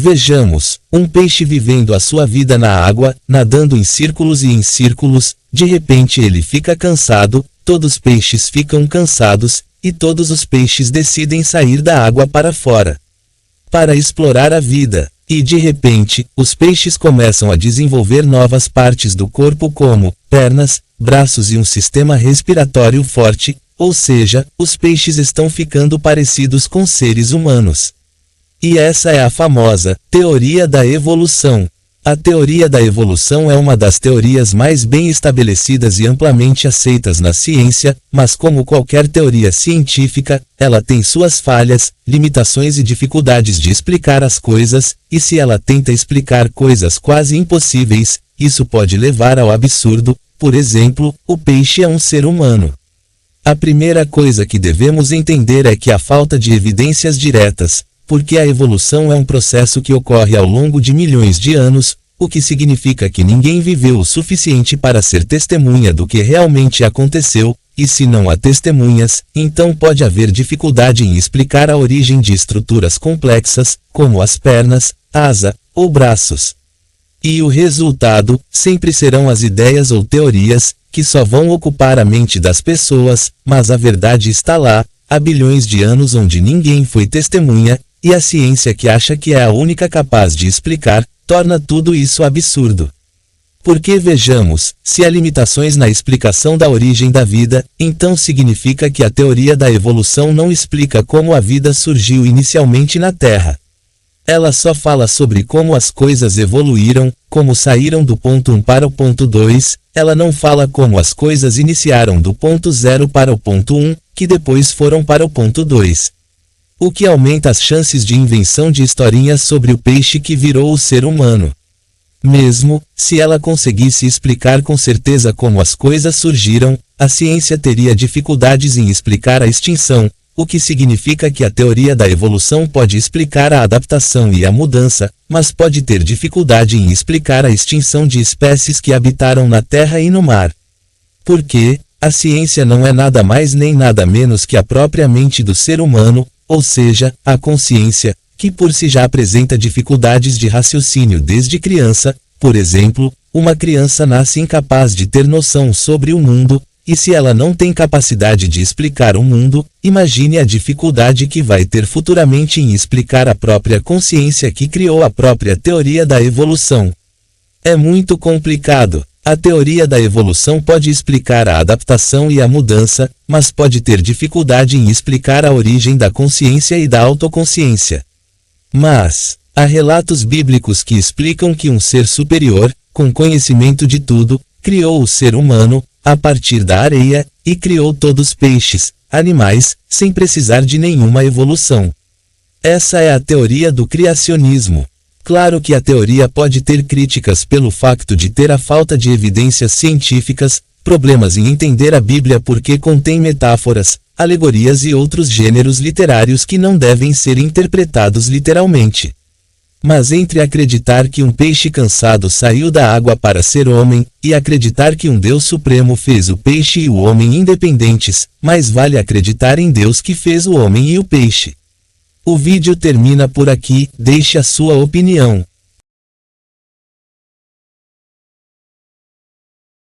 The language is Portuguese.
Vejamos, um peixe vivendo a sua vida na água, nadando em círculos e em círculos, de repente ele fica cansado, todos os peixes ficam cansados, e todos os peixes decidem sair da água para fora, para explorar a vida. E de repente, os peixes começam a desenvolver novas partes do corpo como pernas, braços e um sistema respiratório forte, ou seja, os peixes estão ficando parecidos com seres humanos. E essa é a famosa teoria da evolução. A teoria da evolução é uma das teorias mais bem estabelecidas e amplamente aceitas na ciência, mas como qualquer teoria científica, ela tem suas falhas, limitações e dificuldades de explicar as coisas, e se ela tenta explicar coisas quase impossíveis, isso pode levar ao absurdo. Por exemplo, o peixe é um ser humano. A primeira coisa que devemos entender é que há falta de evidências diretas, porque a evolução é um processo que ocorre ao longo de milhões de anos, o que significa que ninguém viveu o suficiente para ser testemunha do que realmente aconteceu, e se não há testemunhas, então pode haver dificuldade em explicar a origem de estruturas complexas, como as pernas, asa ou braços. E o resultado sempre serão as ideias ou teorias, que só vão ocupar a mente das pessoas, mas a verdade está lá, há bilhões de anos onde ninguém foi testemunha, e a ciência que acha que é a única capaz de explicar, torna tudo isso absurdo. Porque vejamos, se há limitações na explicação da origem da vida, então significa que a teoria da evolução não explica como a vida surgiu inicialmente na Terra. Ela só fala sobre como as coisas evoluíram, como saíram do ponto 1 para o ponto 2, ela não fala como as coisas iniciaram do ponto 0 para o ponto 1, que depois foram para o ponto 2. O que aumenta as chances de invenção de historinhas sobre o peixe que virou o ser humano. Mesmo se ela conseguisse explicar com certeza como as coisas surgiram, a ciência teria dificuldades em explicar a extinção, o que significa que a teoria da evolução pode explicar a adaptação e a mudança, mas pode ter dificuldade em explicar a extinção de espécies que habitaram na terra e no mar. Porque a ciência não é nada mais nem nada menos que a própria mente do ser humano, ou seja, a consciência, que por si já apresenta dificuldades de raciocínio desde criança. Por exemplo, uma criança nasce incapaz de ter noção sobre o mundo, e se ela não tem capacidade de explicar o mundo, imagine a dificuldade que vai ter futuramente em explicar a própria consciência que criou a própria teoria da evolução. É muito complicado. A teoria da evolução pode explicar a adaptação e a mudança, mas pode ter dificuldade em explicar a origem da consciência e da autoconsciência. Mas há relatos bíblicos que explicam que um ser superior, com conhecimento de tudo, criou o ser humano, a partir da areia, e criou todos os peixes, animais, sem precisar de nenhuma evolução. Essa é a teoria do criacionismo. Claro que a teoria pode ter críticas pelo facto de ter a falta de evidências científicas, problemas em entender a Bíblia porque contém metáforas, alegorias e outros gêneros literários que não devem ser interpretados literalmente. Mas entre acreditar que um peixe cansado saiu da água para ser homem, e acreditar que um Deus Supremo fez o peixe e o homem independentes, mais vale acreditar em Deus que fez o homem e o peixe. O vídeo termina por aqui, deixe a sua opinião.